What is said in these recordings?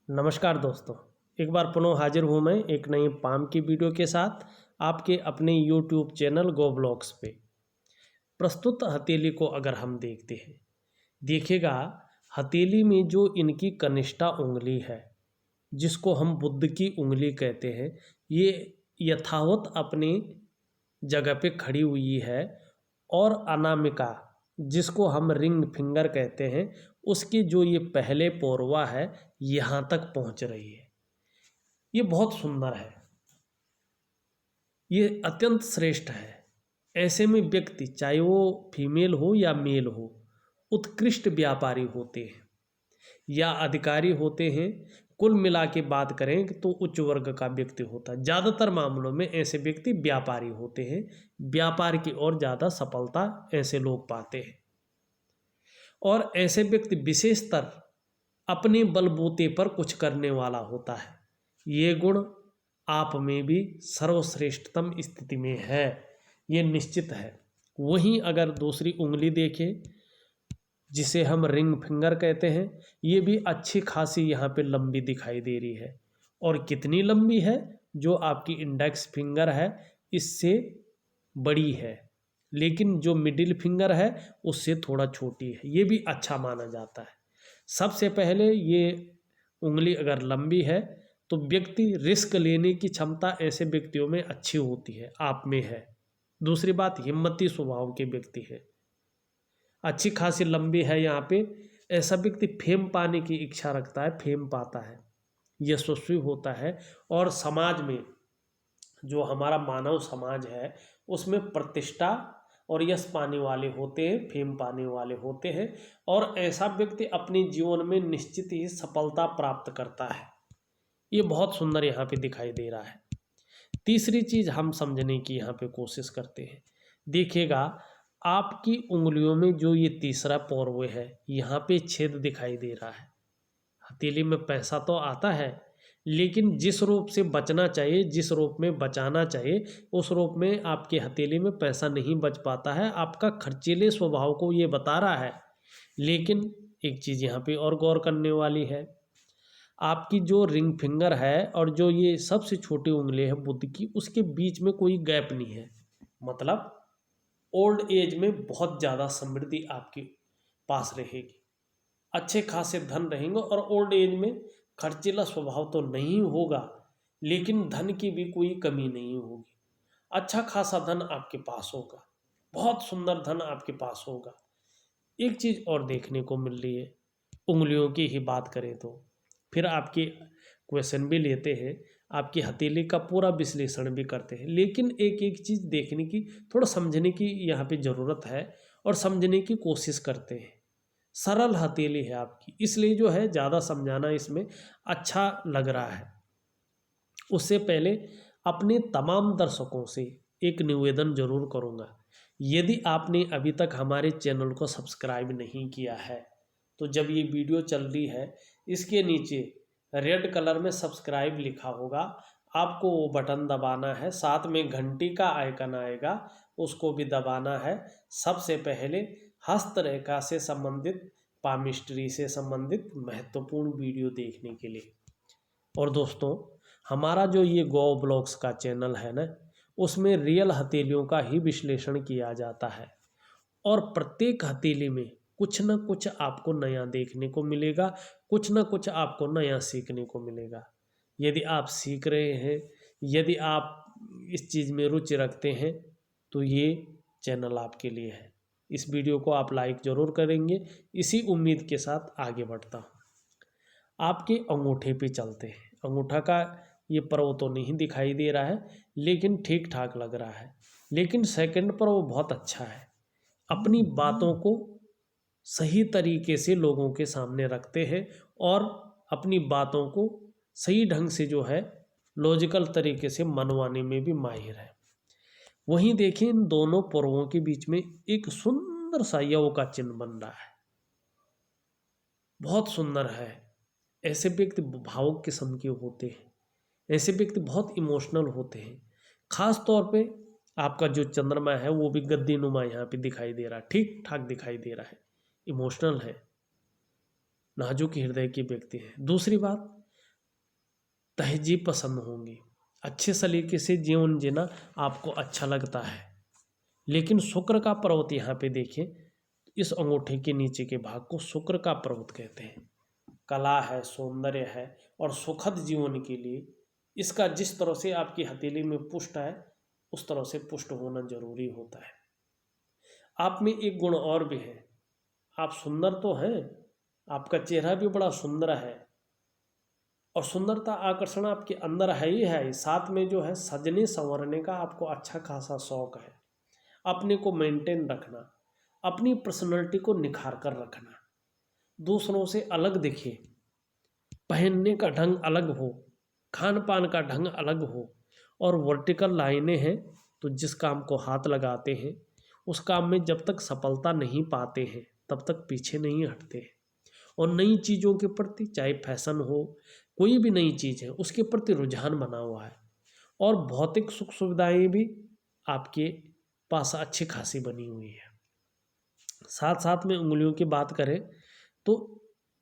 नमस्कार दोस्तों, एक बार पुनः हाजिर हूँ मैं एक नई पाम की वीडियो के साथ आपके अपने YouTube चैनल गो ब्लॉग्स पे। प्रस्तुत हथेली को अगर हम देखते हैं, देखिएगा हथेली में जो इनकी कनिष्ठा उंगली है, जिसको हम बुद्ध की उंगली कहते हैं, ये यथावत अपनी जगह पे खड़ी हुई है और अनामिका जिसको हम रिंग फिंगर कहते हैं, उसकी जो ये पहले पोरवा है यहाँ तक पहुँच रही है। ये बहुत सुंदर है, ये अत्यंत श्रेष्ठ है। ऐसे में व्यक्ति चाहे वो फीमेल हो या मेल हो, उत्कृष्ट व्यापारी होते हैं या अधिकारी होते हैं। कुल मिला के बात करें तो उच्च वर्ग का व्यक्ति होता है। ज़्यादातर मामलों में ऐसे व्यक्ति व्यापारी होते हैं। व्यापार की ओर ज़्यादा सफलता ऐसे लोग पाते हैं और ऐसे व्यक्ति विशेषतर अपने बलबूते पर कुछ करने वाला होता है। ये गुण आप में भी सर्वश्रेष्ठतम स्थिति में है, ये निश्चित है। वहीं अगर दूसरी उंगली देखें, जिसे हम रिंग फिंगर कहते हैं, ये भी अच्छी खासी यहाँ पे लंबी दिखाई दे रही है। और कितनी लंबी है? जो आपकी इंडेक्स फिंगर है इससे बड़ी है, लेकिन जो मिडिल फिंगर है उससे थोड़ा छोटी है। ये भी अच्छा माना जाता है। सबसे पहले ये उंगली अगर लंबी है तो व्यक्ति रिस्क लेने की क्षमता ऐसे व्यक्तियों में अच्छी होती है, आप में है। दूसरी बात, हिम्मती स्वभाव के व्यक्ति है। अच्छी खासी लंबी है यहाँ पे। ऐसा व्यक्ति फेम पाने की इच्छा रखता है, फेम पाता है, यशस्वी होता है और समाज में जो हमारा मानव समाज है उसमें प्रतिष्ठा और यश पाने वाले होते हैं, फेम पाने वाले होते हैं। और ऐसा व्यक्ति अपने जीवन में निश्चित ही सफलता प्राप्त करता है। ये बहुत सुंदर यहाँ पे दिखाई दे रहा है। तीसरी चीज़ हम समझने की यहाँ पे कोशिश करते हैं। देखिएगा आपकी उंगलियों में जो ये तीसरा पोरवे है, यहाँ पे छेद दिखाई दे रहा है। हथेली में पैसा तो आता है, लेकिन जिस रूप से बचना चाहिए, जिस रूप में बचाना चाहिए, उस रूप में आपके हथेली में पैसा नहीं बच पाता है। आपका खर्चीले स्वभाव को ये बता रहा है। लेकिन एक चीज़ यहाँ पे और गौर करने वाली है, आपकी जो रिंग फिंगर है और जो ये सबसे छोटी उंगली है बुद्ध की, उसके बीच में कोई गैप नहीं है। मतलब ओल्ड एज में बहुत ज़्यादा समृद्धि आपके पास रहेगी, अच्छे खासे धन रहेंगे और ओल्ड एज में खर्चीला स्वभाव तो नहीं होगा, लेकिन धन की भी कोई कमी नहीं होगी। अच्छा खासा धन आपके पास होगा, बहुत सुंदर धन आपके पास होगा। एक चीज़ और देखने को मिल रही है, उंगलियों की ही बात करें तो फिर आपकी क्वेश्चन भी लेते हैं, आपकी हथेली का पूरा विश्लेषण भी करते हैं, लेकिन एक एक चीज़ देखने की, थोड़ा समझने की यहाँ पे ज़रूरत है और समझने की कोशिश करते हैं। सरल हथेली है आपकी, इसलिए जो है ज़्यादा समझाना इसमें अच्छा लग रहा है। उससे पहले अपने तमाम दर्शकों से एक निवेदन जरूर करूँगा, यदि आपने अभी तक हमारे चैनल को सब्सक्राइब नहीं किया है तो जब ये वीडियो चल रही है इसके नीचे रेड कलर में सब्सक्राइब लिखा होगा, आपको वो बटन दबाना है। साथ में घंटी का आइकन आएगा, उसको भी दबाना है। सबसे पहले हस्तरेखा से संबंधित, पामिस्ट्री से संबंधित महत्वपूर्ण वीडियो देखने के लिए। और दोस्तों, हमारा जो ये गो ब्लॉग्स का चैनल है ना, उसमें रियल हथेलियों का ही विश्लेषण किया जाता है और प्रत्येक हथेली में कुछ ना कुछ आपको नया देखने को मिलेगा, कुछ ना कुछ आपको नया सीखने को मिलेगा। यदि आप सीख रहे हैं, यदि आप इस चीज़ में रुचि रखते हैं तो ये चैनल आपके लिए है। इस वीडियो को आप लाइक ज़रूर करेंगे। इसी उम्मीद के साथ आगे बढ़ता हूँ। आपके अंगूठे पे चलते हैं। अंगूठा का ये पर्व तो नहीं दिखाई दे रहा है, लेकिन ठीक ठाक लग रहा है। लेकिन सेकंड पर्व बहुत अच्छा है। अपनी बातों को सही तरीके से लोगों के सामने रखते हैं और अपनी बातों को सही ढंग से जो है लॉजिकल तरीके से मनवाने में भी माहिर है। वहीं देखें, इन दोनों पर्वों के बीच में एक सुंदर सा यव का चिन्ह बन रहा है, बहुत सुंदर है। ऐसे व्यक्ति भावुक किस्म के होते हैं, ऐसे व्यक्ति बहुत इमोशनल होते हैं। खास तौर पे आपका जो चंद्रमा है वो भी गद्दी नुमा यहाँ पे दिखाई दे रहा है, ठीक ठाक दिखाई दे रहा है, इमोशनल है, नाजुक हृदय के व्यक्ति हैं। दूसरी बात, तहजीब पसंद होंगी, अच्छे सलीके से जीवन जीना आपको अच्छा लगता है। लेकिन शुक्र का पर्वत यहाँ पे देखें, इस अंगूठे के नीचे के भाग को शुक्र का पर्वत कहते हैं। कला है, सौंदर्य है और सुखद जीवन के लिए इसका जिस तरह से आपकी हथेली में पुष्ट है उस तरह से पुष्ट होना जरूरी होता है। आप में एक गुण और भी है, आप सुंदर तो हैं, आपका चेहरा भी बड़ा सुंदर है और सुंदरता आकर्षण आपके अंदर है ही है, साथ में जो है सजने संवरने का आपको अच्छा खासा शौक है। अपने को मेंटेन रखना, अपनी पर्सनैलिटी को निखार कर रखना, दूसरों से अलग दिखे, पहनने का ढंग अलग हो, खान पान का ढंग अलग हो। और वर्टिकल लाइनें हैं तो जिस काम को हाथ लगाते हैं उस काम में जब तक सफलता नहीं पाते हैं तब तक पीछे नहीं हटते हैं। और नई चीज़ों के प्रति, चाहे फैशन हो, कोई भी नई चीज़ है, उसके प्रति रुझान बना हुआ है। और भौतिक सुख सुविधाएं भी आपके पास अच्छी खासी बनी हुई है। साथ साथ में उंगलियों की बात करें तो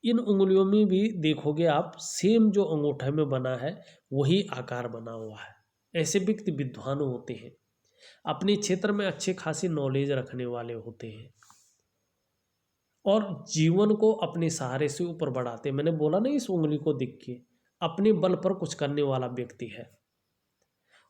इन उंगलियों में भी देखोगे आप सेम जो अंगूठे में बना है वही आकार बना हुआ है। ऐसे व्यक्ति विद्वान होते हैं, अपने क्षेत्र में अच्छे खासी नॉलेज रखने वाले होते हैं और जीवन को अपने सहारे से ऊपर बढ़ाते हैं। मैंने बोला ना, इस उंगली को देख के अपने बल पर कुछ करने वाला व्यक्ति है।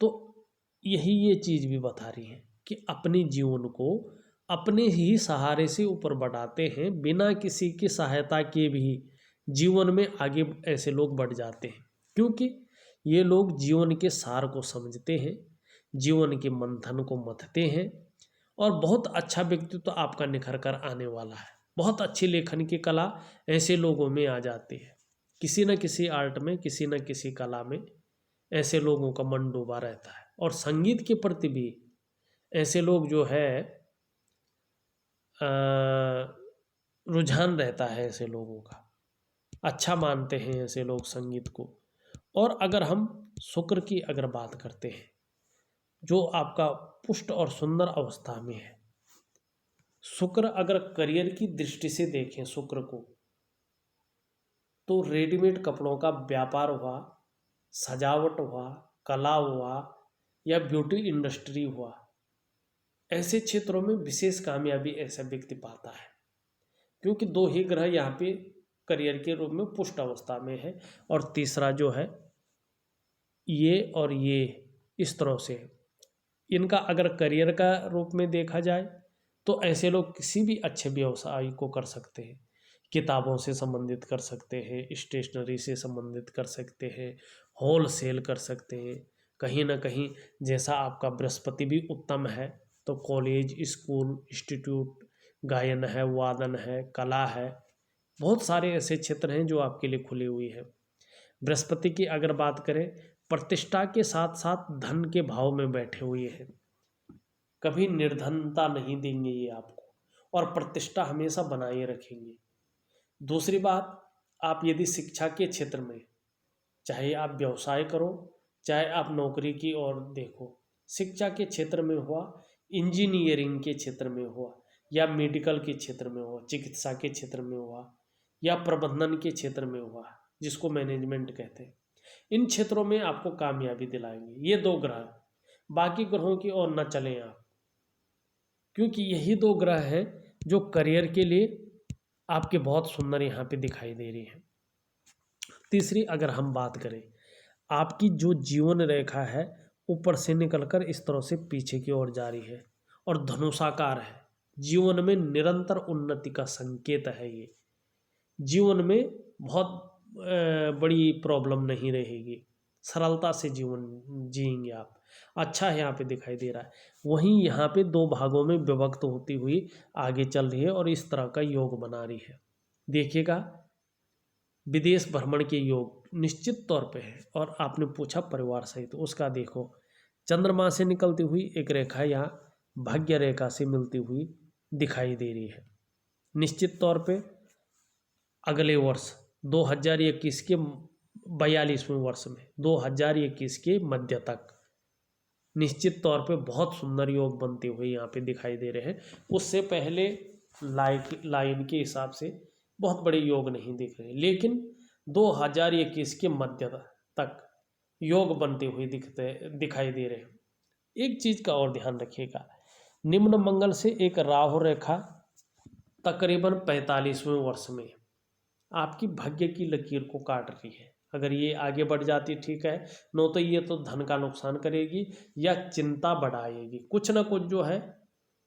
तो यही ये चीज़ भी बता रही है कि अपने जीवन को अपने ही सहारे से ऊपर बढ़ाते हैं, बिना किसी की सहायता के भी जीवन में आगे ऐसे लोग बढ़ जाते हैं, क्योंकि ये लोग जीवन के सार को समझते हैं, जीवन के मंथन को मथते हैं और बहुत अच्छा व्यक्तित्व तो आपका निखर कर आने वाला है। बहुत अच्छी लेखन की कला ऐसे लोगों में आ जाती है। किसी न किसी आर्ट में, किसी न किसी कला में ऐसे लोगों का मन डूबा रहता है। और संगीत के प्रति भी ऐसे लोग जो है रुझान रहता है, ऐसे लोगों का अच्छा मानते हैं ऐसे लोग संगीत को। और अगर हम शुक्र की अगर बात करते हैं जो आपका पुष्ट और सुंदर अवस्था में है, शुक्र अगर करियर की दृष्टि से देखें शुक्र को, तो रेडीमेड कपड़ों का व्यापार हुआ, सजावट हुआ, कला हुआ या ब्यूटी इंडस्ट्री हुआ, ऐसे क्षेत्रों में विशेष कामयाबी ऐसा व्यक्ति पाता है, क्योंकि दो ही ग्रह यहाँ पे करियर के रूप में पुष्ट अवस्था में है और तीसरा जो है ये और ये इस तरह से। इनका अगर करियर का रूप में देखा जाए तो ऐसे लोग किसी भी अच्छे व्यवसाय को कर सकते हैं, किताबों से संबंधित कर सकते हैं, स्टेशनरी से संबंधित कर सकते हैं, होल सेल कर सकते हैं। कहीं ना कहीं जैसा आपका बृहस्पति भी उत्तम है तो कॉलेज, स्कूल, इंस्टीट्यूट, गायन है, वादन है, कला है, बहुत सारे ऐसे क्षेत्र हैं जो आपके लिए खुली हुई है। बृहस्पति की अगर बात करें, प्रतिष्ठा के साथ साथ धन के भाव में बैठे हुए हैं, कभी निर्धनता नहीं देंगे ये आपको और प्रतिष्ठा हमेशा बनाए रखेंगे। दूसरी बात, आप यदि शिक्षा के क्षेत्र में, चाहे आप व्यवसाय करो चाहे आप नौकरी की ओर देखो, शिक्षा के क्षेत्र में हुआ, इंजीनियरिंग के क्षेत्र में हुआ या मेडिकल के क्षेत्र में हुआ, चिकित्सा के क्षेत्र में हुआ या प्रबंधन के क्षेत्र में हुआ, जिसको मैनेजमेंट कहते हैं, इन क्षेत्रों में आपको कामयाबी दिलाएंगे ये दो ग्रह। बाकी ग्रहों की ओर न चलें आप, क्योंकि यही दो ग्रह हैं जो करियर के लिए आपके बहुत सुंदर यहाँ पे दिखाई दे रही हैं। तीसरी अगर हम बात करें, आपकी जो जीवन रेखा है ऊपर से निकलकर इस तरह से पीछे की ओर जा रही है और धनुषाकार है, जीवन में निरंतर उन्नति का संकेत है। ये जीवन में बहुत बड़ी प्रॉब्लम नहीं रहेगी, सरलता से जीवन जिएंगे आप, अच्छा यहाँ पे दिखाई दे रहा है। वहीं यहाँ पे दो भागों में विभक्त होती हुई आगे चल रही है और इस तरह का योग बना रही है। देखिएगा, विदेश भ्रमण के योग निश्चित तौर पे है। और आपने पूछा परिवार सहित, तो उसका देखो चंद्रमा से निकलती हुई एक रेखा यहाँ भाग्य रेखा से मिलती हुई दिखाई दे रही है। निश्चित तौर पे अगले वर्ष 2021 के 42वें वर्ष में 2021 के मध्य तक निश्चित तौर पे बहुत सुंदर योग बनते हुए यहाँ पे दिखाई दे रहे हैं। उससे पहले लाइन के हिसाब से बहुत बड़े योग नहीं दिख रहे, लेकिन 2021 के मध्य तक योग बनते हुए दिखाई दे रहे हैं। एक चीज का और ध्यान रखिएगा, निम्न मंगल से एक राहु रेखा तकरीबन 45वें वर्ष में आपकी भाग्य की लकीर को काट रही है। अगर ये आगे बढ़ जाती ठीक है, नो तो ये तो धन का नुकसान करेगी या चिंता बढ़ाएगी, कुछ ना कुछ जो है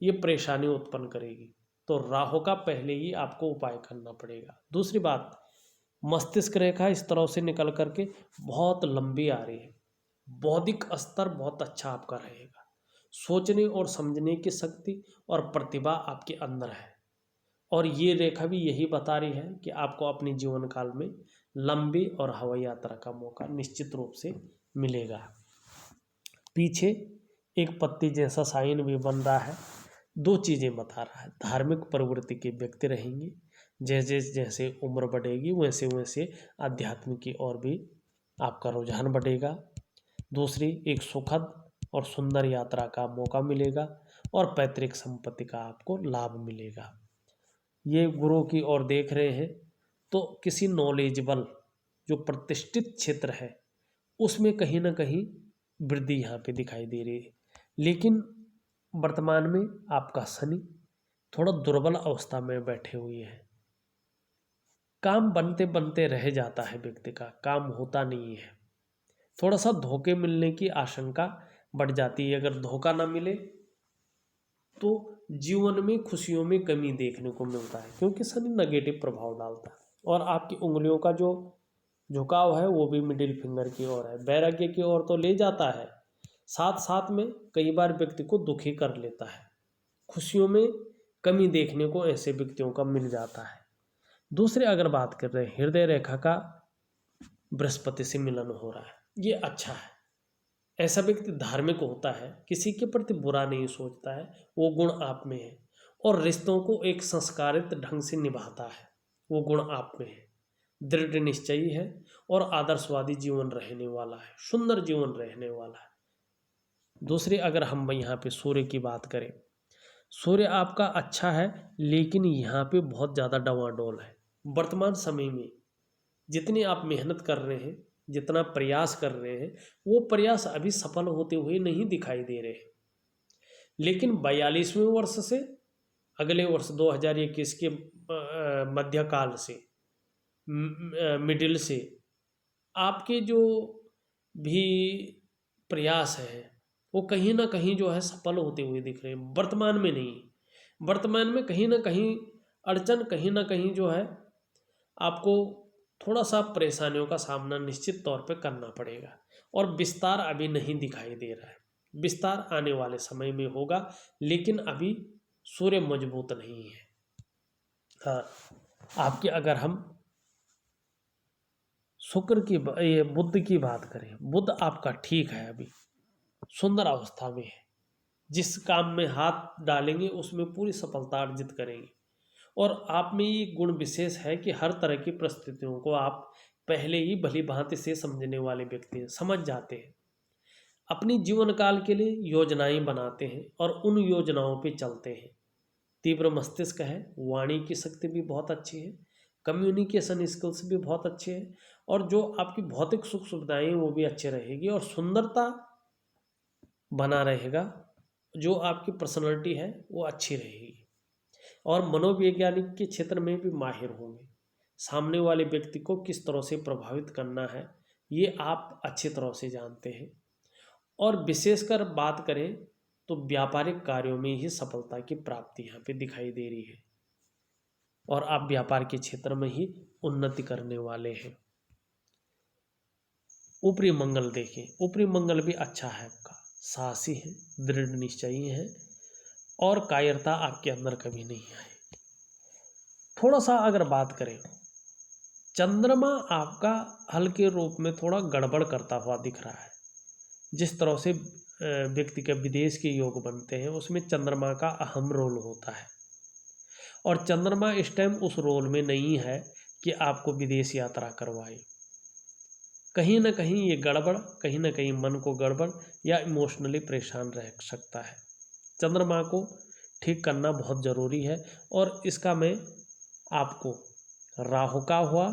ये परेशानी उत्पन्न करेगी। तो राहु का पहले ही आपको उपाय करना पड़ेगा। दूसरी बात, मस्तिष्क रेखा इस तरह से निकल करके बहुत लंबी आ रही है। बौद्धिक स्तर बहुत अच्छा आपका रहेगा, सोचने और समझने की शक्ति और प्रतिभा आपके अंदर है। और ये रेखा भी यही बता रही है कि आपको अपने जीवन काल में लंबी और हवाई यात्रा का मौका निश्चित रूप से मिलेगा। पीछे एक पत्ती जैसा साइन भी बन रहा है। दो चीज़ें बता रहा है, धार्मिक प्रवृत्ति के व्यक्ति रहेंगे, जैसे जैसे उम्र बढ़ेगी वैसे वैसे आध्यात्म की ओर भी आपका रुझान बढ़ेगा। दूसरी, एक सुखद और सुंदर यात्रा का मौका मिलेगा और पैतृक संपत्ति का आपको लाभ मिलेगा। ये गुरु की ओर देख रहे हैं तो किसी नॉलेजेबल जो प्रतिष्ठित क्षेत्र है उसमें कहीं ना कहीं वृद्धि यहाँ पे दिखाई दे रही है। लेकिन वर्तमान में आपका शनि थोड़ा दुर्बल अवस्था में बैठे हुए हैं। काम बनते बनते रह जाता है, व्यक्ति का काम होता नहीं है। थोड़ा सा धोखे मिलने की आशंका बढ़ जाती है। अगर धोखा ना मिले तो जीवन में खुशियों में कमी देखने को मिलता है, क्योंकि शनि नेगेटिव प्रभाव डालता है। और आपकी उंगलियों का जो झुकाव है वो भी मिडिल फिंगर की ओर है, वैराग्य की ओर तो ले जाता है, साथ साथ में कई बार व्यक्ति को दुखी कर लेता है। खुशियों में कमी देखने को ऐसे व्यक्तियों का मिल जाता है। दूसरे अगर बात कर रहे हैं, हृदय रेखा का बृहस्पति से मिलन हो रहा है, ये अच्छा है। ऐसा व्यक्ति धार्मिक होता है, किसी के प्रति बुरा नहीं सोचता है, वो गुण आप में है। और रिश्तों को एक संस्कारित ढंग से निभाता है, वो गुण आप में है। दृढ़ निश्चयी है और आदर्शवादी जीवन रहने वाला है, सुंदर जीवन रहने वाला है। दूसरी अगर हम यहाँ पे सूर्य की बात करें, सूर्य आपका अच्छा है, लेकिन यहाँ पे बहुत ज़्यादा डवाडोल है। वर्तमान समय में जितनी आप मेहनत कर रहे हैं, जितना प्रयास कर रहे हैं, वो प्रयास अभी सफल होते हुए नहीं दिखाई दे रहे हैं। लेकिन 42वें वर्ष से अगले वर्ष 2021 के मध्यकाल से मिडिल से आपके जो भी प्रयास है वो कहीं ना कहीं जो है सफल होते हुए दिख रहे हैं। वर्तमान में नहीं, वर्तमान में कहीं ना कहीं अड़चन, कहीं ना कहीं जो है आपको थोड़ा सा परेशानियों का सामना निश्चित तौर पे करना पड़ेगा। और विस्तार अभी नहीं दिखाई दे रहा है, विस्तार आने वाले समय में होगा, लेकिन अभी सूर्य मजबूत नहीं है। हाँ, आपकी अगर हम शुक्र की ये बुध की बात करें, बुध आपका ठीक है, अभी सुंदर अवस्था में है। जिस काम में हाथ डालेंगे उसमें पूरी सफलता अर्जित करेंगे। और आप में ये गुण विशेष है कि हर तरह की परिस्थितियों को आप पहले ही भली भांति से समझने वाले व्यक्ति हैं, समझ जाते हैं। अपनी जीवन काल के लिए योजनाएं बनाते हैं और उन योजनाओं पे चलते हैं। तीव्र मस्तिष्क है, वाणी की शक्ति भी बहुत अच्छी है, कम्युनिकेशन स्किल्स भी बहुत अच्छे हैं, और जो आपकी भौतिक सुख सुविधाएं वो भी अच्छे रहेगी, और सुंदरता बना रहेगा। जो आपकी पर्सनैलिटी है वो अच्छी रहेगी। और मनोवैज्ञानिक के क्षेत्र में भी माहिर होंगे। सामने वाले व्यक्ति को किस तरह से प्रभावित करना है ये आप अच्छी तरह से जानते हैं। और विशेषकर बात करें तो व्यापारिक कार्यों में ही सफलता की प्राप्ति यहाँ पे दिखाई दे रही है, और आप व्यापार के क्षेत्र में ही उन्नति करने वाले हैं। ऊपरी मंगल देखें, ऊपरी मंगल भी अच्छा है आपका, साहसी है, दृढ़ निश्चयी है, और कायरता आपके अंदर कभी नहीं आई। थोड़ा सा अगर बात करें, चंद्रमा आपका हल्के रूप में थोड़ा गड़बड़ करता हुआ दिख रहा है। जिस तरह से व्यक्ति के विदेश के योग बनते हैं उसमें चंद्रमा का अहम रोल होता है, और चंद्रमा इस टाइम उस रोल में नहीं है कि आपको विदेश यात्रा करवाए। कहीं ना कहीं ये गड़बड़, कहीं ना कहीं मन को गड़बड़ या इमोशनली परेशान रह सकता है। चंद्रमा को ठीक करना बहुत ज़रूरी है, और इसका मैं आपको राहु का हुआ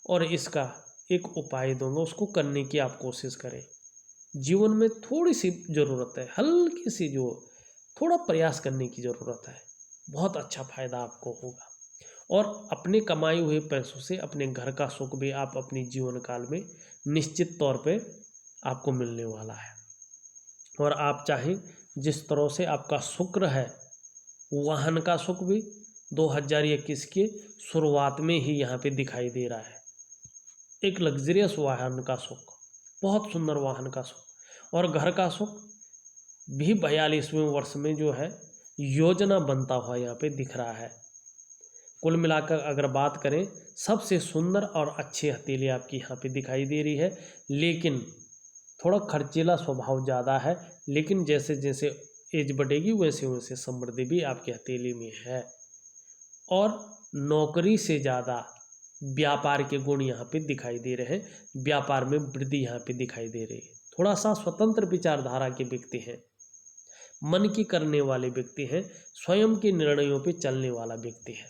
और इसका एक उपाय दूंगा, उसको करने की आप कोशिश करें। जीवन में थोड़ी सी ज़रूरत है, हल्की सी जो थोड़ा प्रयास करने की ज़रूरत है, बहुत अच्छा फायदा आपको होगा। और अपने कमाए हुए पैसों से अपने घर का सुख भी आप अपनी जीवन काल में निश्चित तौर पे आपको मिलने वाला है। और आप चाहें जिस तरह से आपका शुक्र है, वाहन का सुख भी 2021 के शुरुआत में ही यहाँ पे दिखाई दे रहा है। एक लग्जरियस वाहन का सुख, बहुत सुंदर वाहन का सुख, और घर का सुख भी 42वें वर्ष में जो है योजना बनता हुआ यहाँ पे दिख रहा है। कुल मिलाकर अगर बात करें, सबसे सुंदर और अच्छी हथेली आपकी यहाँ पे दिखाई दे रही है, लेकिन थोड़ा खर्चीला स्वभाव ज़्यादा है। लेकिन जैसे जैसे एज बढ़ेगी वैसे वैसे समृद्धि भी आपकी हथेली में है। और नौकरी से ज़्यादा व्यापार के गुण यहाँ पे दिखाई दे रहे हैं, व्यापार में वृद्धि यहाँ पे दिखाई दे रही है। थोड़ा सा स्वतंत्र विचारधारा के व्यक्ति हैं, मन की करने वाले व्यक्ति हैं, स्वयं के निर्णयों पे चलने वाला व्यक्ति है।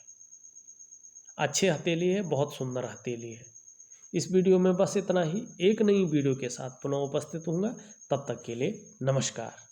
अच्छे हथेली है, बहुत सुंदर हथेली है। इस वीडियो में बस इतना ही। एक नई वीडियो के साथ पुनः उपस्थित होऊंगा, तब तक के लिए नमस्कार।